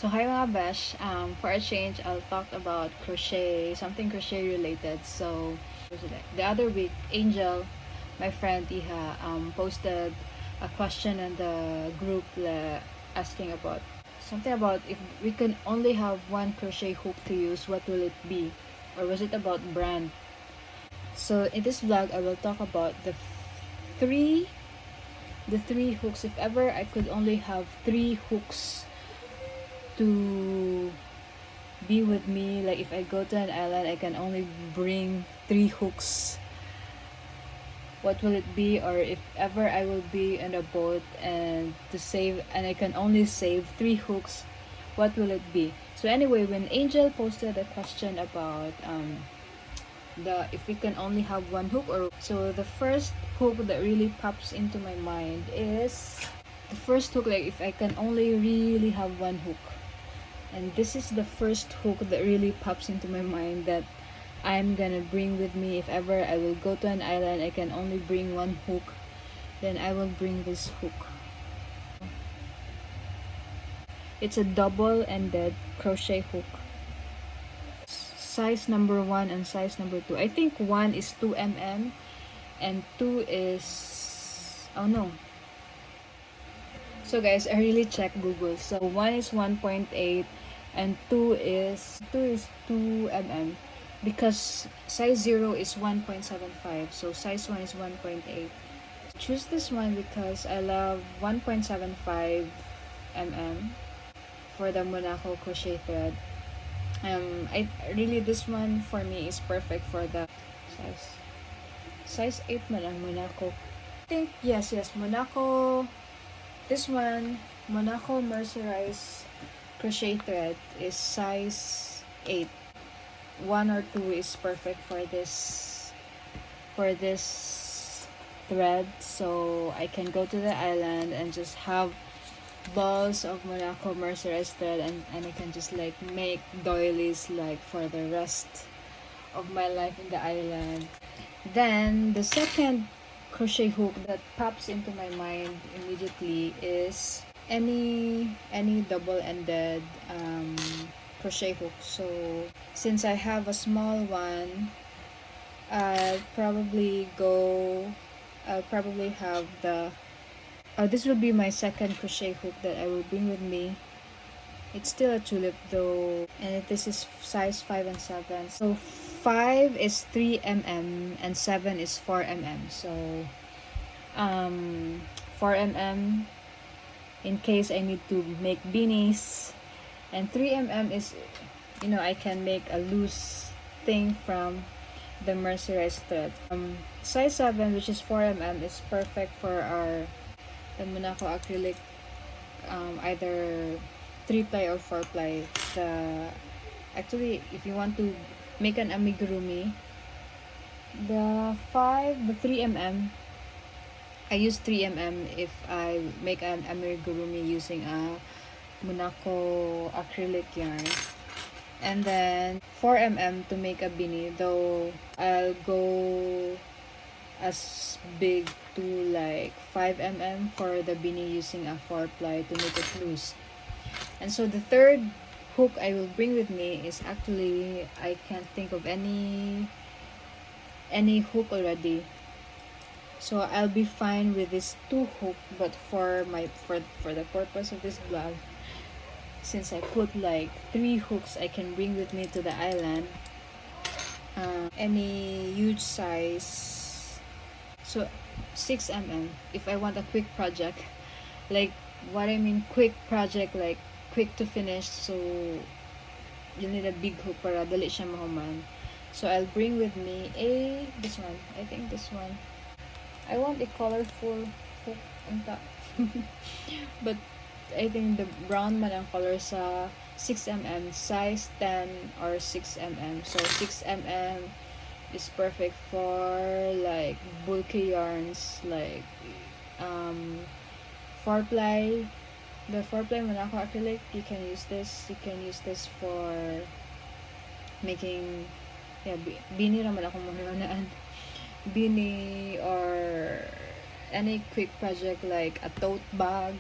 So hi mga besh, for a change, I'll talk about crochet, something crochet related. So the other week, Angel, my friend Iha, posted a question in the group asking about something about if we can only have one crochet hook to use, what will it be? Or was it about brand? So in this vlog, I will talk about three the three hooks. If ever I could only have three hooks to be with me, like if I go to an island, I can only bring three hooks, what will it be? Or if ever I will be in a boat and I can only save three hooks, what will it be? So anyway, when Angel posted a question about the if we can only have one hook, or so the first hook that really pops into my mind is the first hook, like if I can only really have one hook. And this is the first hook that really pops into my mind that I'm gonna bring with me. If ever I will go to an island, I can only bring one hook, then I will bring this hook. It's a double-ended crochet hook. Size number 1 and size number 2. I think 1 is 2 mm and 2 is... oh no. So guys, I really checked Google. So 1 is 1.8 and 2 is 2 mm because size 0 is 1.75, so size 1 is 1.8. Choose this one because I love 1.75 mm for the Monaco crochet thread. I really, this one for me is perfect for the size 8 man ang Monaco. I think yes Monaco. This one, Monaco mercerized crochet thread, is size 8. 1 or 2 is perfect for this thread, so I can go to the island and just have balls of Monaco mercerized thread, and I can just like make doilies like for the rest of my life in the island. Then the second crochet hook that pops into my mind immediately is any double-ended crochet hook. So since I have a small one, I'll probably have this will be my second crochet hook that I will bring with me. It's still a tulip though, and this is size 5 and 7. So 5 is 3 mm and 7 is 4 mm. So 4 mm in case I need to make beanies, and 3 mm is, I can make a loose thing from the mercerized thread. Size 7, which is 4 mm, is perfect for the Monaco acrylic, either 3-ply or 4-ply. Actually, if you want to make an amigurumi, the 3 mm, I use 3 mm if I make an amigurumi using a Monaco acrylic yarn, and then 4 mm to make a beanie, though I'll go as big to like 5 mm for the beanie using a 4-ply to make it loose. And so the third hook I will bring with me is, actually I can't think of any hook already, so I'll be fine with this 2 hook. But for the purpose of this vlog, since I put like 3 hooks I can bring with me to the island, any huge size, so 6 mm if I want a quick project. Like what I mean quick project, like quick to finish, so you need a big hook para dali siya mahuman. So I'll bring with me this one. I think this one, I want a colorful hook on top but I think the brown man ang color sa 6 mm, size 10 or 6 mm. So 6 mm is perfect for like bulky yarns, like 4-ply. The 4-ply Monaco acrylic, you can use this for making beanie raman ako muna beanie, or any quick project like a tote bag.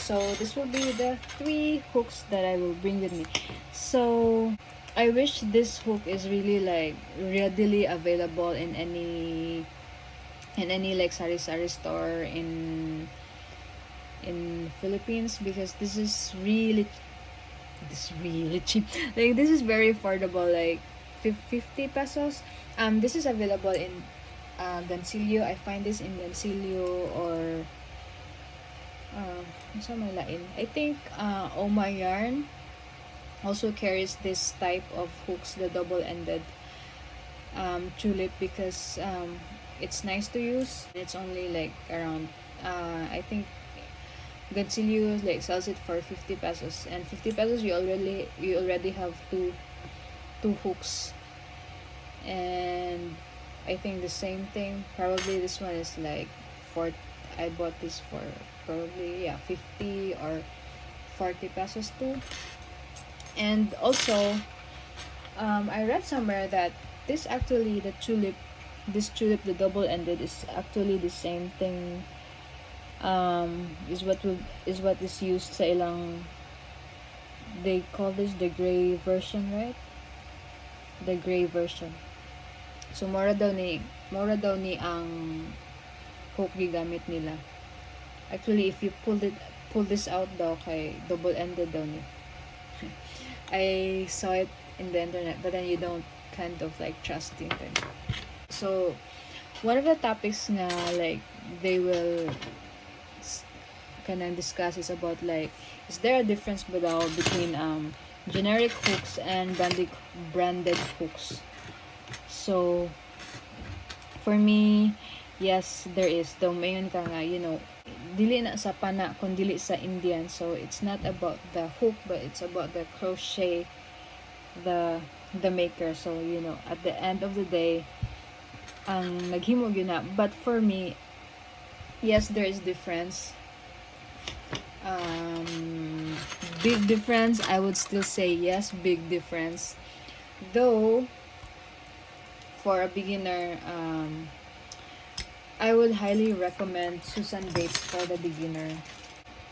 So this will be the 3 hooks that I will bring with me. So I wish this hook is really like readily available in any like sari-sari store in Philippines, because this is really cheap. Like this is very affordable, like 50 pesos. This is available in Gansilio. I find this in Gansilio or I think Oma Yarn also carries this type of hooks, the double-ended tulip, because it's nice to use. It's only like around I think Gansilio like sells it for 50 pesos, and 50 pesos you already have two hooks. And I think the same thing, probably this one is like I bought this for probably 50 or 40 pesos too. And also I read somewhere that this actually this tulip, the double-ended, is actually the same thing, is what is used sa ilang, they call this the gray version, right? The gray version. So mora daw ni ang hook gigamit nila. Actually, if you pull this out daw, kay double-ended daw ni. I saw it in the internet, but then you don't kind of like trust the internet. So one of the topics nga like they will kind of discuss is about like, is there a difference between generic hooks and branded hooks? So for me, yes, there is. Though mayon ka nga, dili na sa pana kung dili sa Indian. So it's not about the hook, but it's about the crochet, the maker. So at the end of the day, ang naghimo yun na. But for me, yes, there is difference. Big difference, I would still say yes, big difference. Though for a beginner, I would highly recommend Susan Bates for the beginner,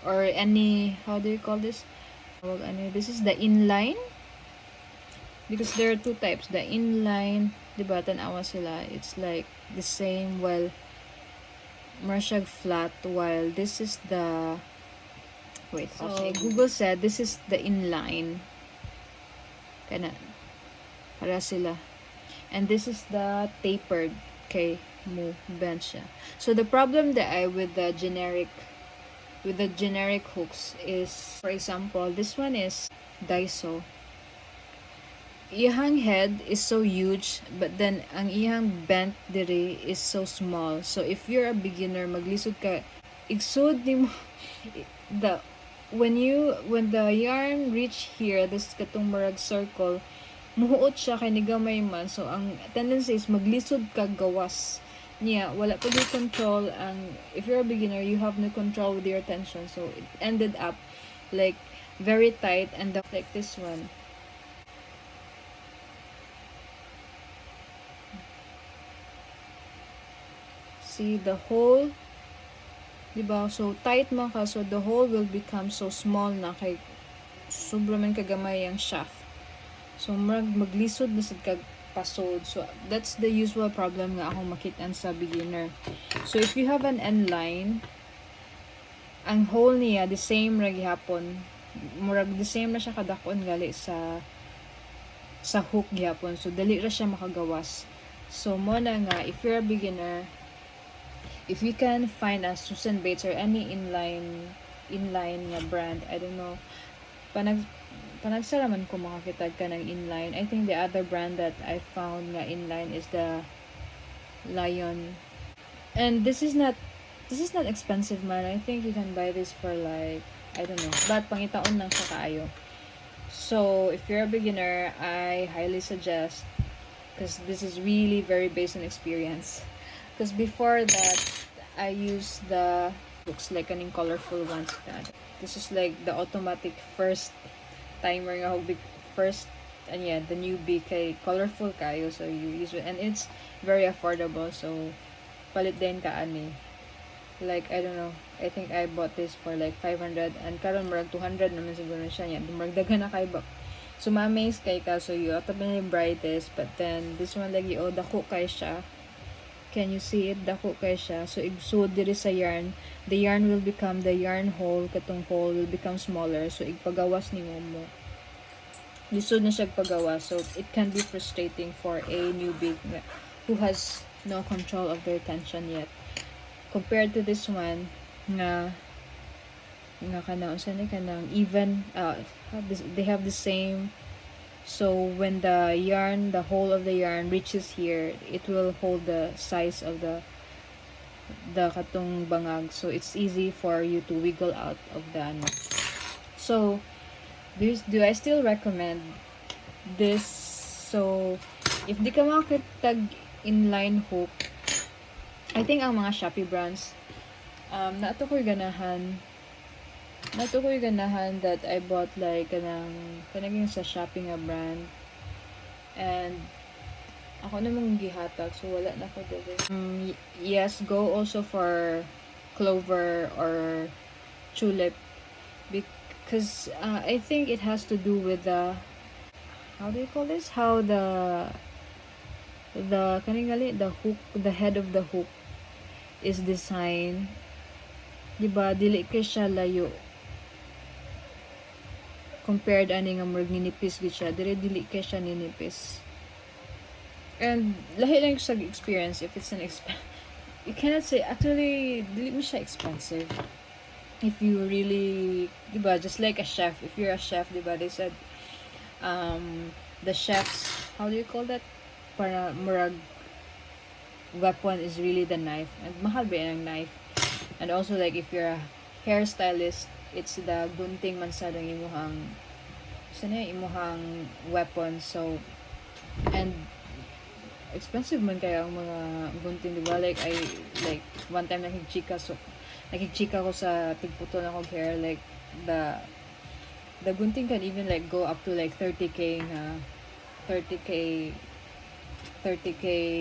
or any, how do you call this? Well, this is the inline, because there are two types. The inline, diba, tanawa sila, it's like the same, while marshag flat, while this is the, wait, okay, Google said this is the inline, kana para sila, and this is the tapered, okay, mo bench siya. So the problem that I with the generic hooks is, for example, this one is Daiso. Iyang head is so huge, but then ang iyang bent diri is so small. So if you're a beginner, maglisod ka, igsod nimo when the yarn reach here, this katong marag circle, muhuot siya kay nigamay man. So ang tendency is maglisod ka gawas niya, wala pa yung control. Ang if you're a beginner, you have no control with your tension, so it ended up like very tight, and like this one. See the hole, diba? So tight man ka, so the hole will become so small na kay sobra man kagamay ang shaft. So maglisod na sad kag pasod. So that's the usual problem nga akong makitaan sa beginner. So if you have an end line, ang hole niya the same ra gihapon, murag the same na siya kadakon gali sa hook gihapon. So dali ra siya makagawas. So mo na nga, if you're a beginner, if you can find a Susan Bates or any inline nga brand, I don't know, panagsaraman ko makakita ka ng inline. I think the other brand that I found nga inline is the Lion, and this is not expensive man. I think you can buy this for like, I don't know, but pangitaon lang siya kaayo. So if you're a beginner, I highly suggest, because this is really very based on experience. Because before that, I used the looks like an colorful ones. This is like the automatic first timer nga big first, and yeah, the newbie kay colorful kayo, so you use it, and it's very affordable. So palit din ka ani. Like, I don't know, I think I bought this for like 500 and karon murag 200 naman siguro na siya niya. Murag daghan na kay ba. So ma-amaze kay ka, so you out yung brightest, but then this one lagi dako kay siya. Can you see it? Dako kay siya. So igsud diri sa yarn, the yarn will become, the yarn hole, katong hole will become smaller. So igpagawas ni mo. Lisod na siya pagawa, so it can be frustrating for a newbie who has no control of their tension yet. Compared to this one, nga kanang even, they have the same. So when the yarn, the whole of the yarn reaches here, it will hold the size of the katong bangag. So it's easy for you to wiggle out of the ano. So do I still recommend this? So if di ka makakitag inline hook, I think ang mga Shopee brands, nato ko'y ganahan that I bought like kanaging sa Shopee nga brand, and ako namang gihatag, so wala na ko dili. Yes, go also for Clover or Tulip, because I think it has to do with the, how do you call this? How the hook, the head of the hook is designed. Diba, dili kay siya layo. Compared ani nga murag ninipis gid siya, dili kay siya ninipis. And lahi lang sa experience if it's you cannot say, actually dili mo siya expensive. If you really, diba, just like a chef, if you're a chef, diba, they said the chef's, how do you call that, para murag weapon is really the knife, and mahal ba yung knife. And also like if you're a hairstylist, it's the gunting man sa imuhang weapon. So, and expensive man kaya ang mga gunting, diba? Like one time nakikchika ko sa tigputo na kong hair, like the gunting can even like go up to like 30k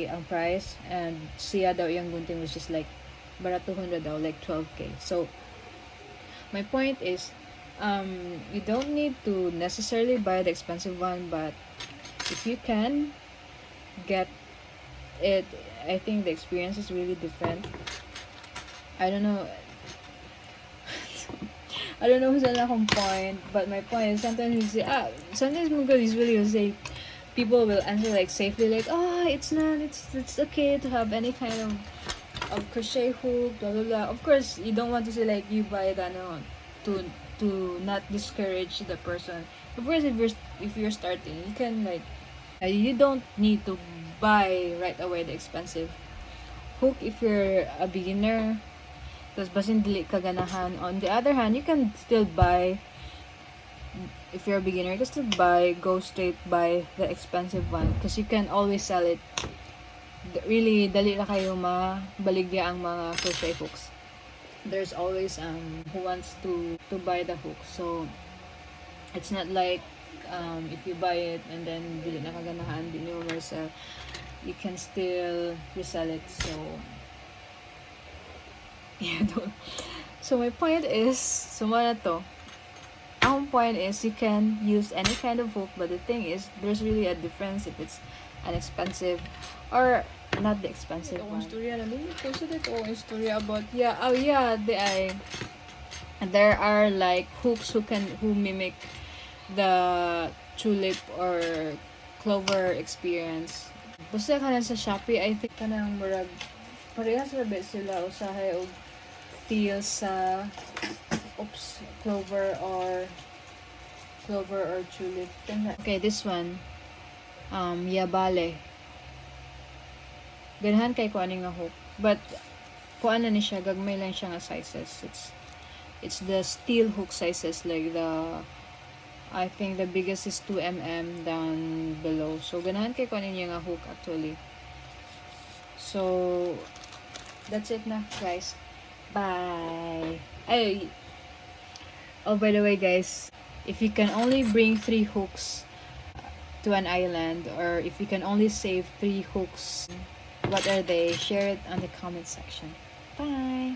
ang price, and siya daw yung gunting was just like baratuhon daw, like 12k. So my point is, you don't need to necessarily buy the expensive one, but if you can get it, I think the experience is really different. I don't know who's on akong point, but my point is sometimes you say, sometimes usually you say, people will answer like safely, like, it's okay to have any kind of crochet hook, blah blah blah. Of course, you don't want to say like you buy that to not discourage the person. Of course, if you're starting, you can like, you don't need to buy right away the expensive hook if you're a beginner. Because basin dili ka ganahan. On the other hand, you can still buy, if you're a beginner, you can still go straight buy the expensive one, because you can always sell it. Really, dali na kayo mabaligya ang mga crochet hooks. There's always who wants to buy the hook. So it's not like if you buy it and then dili na kaganahan, dili mo resell, you can still resell it. So yeah, so my point is, sumana to. Our point is, you can use any kind of hook, but the thing is, there's really a difference if it's an expensive or not the expensive one. Story about there are like hooks who mimic the tulip or clover experience. Basta kanang sa Shopee, I think kanang murag parehas ra ba sila usahay og feel sa clover or tulip. Okay, this one, yabale. Ganahan kay ko ani nga hook, but kuan na ni siya, gagmay lang siya nga sizes. It's the steel hook sizes, like I think the biggest is 2mm down below. So ganahan kay ko ani nga hook actually. So that's it na, guys. Bye. Oh, by the way, guys, if you can only bring 3 hooks to an island, or if you can only save 3 hooks, what are they? Share it on the comment section. Bye.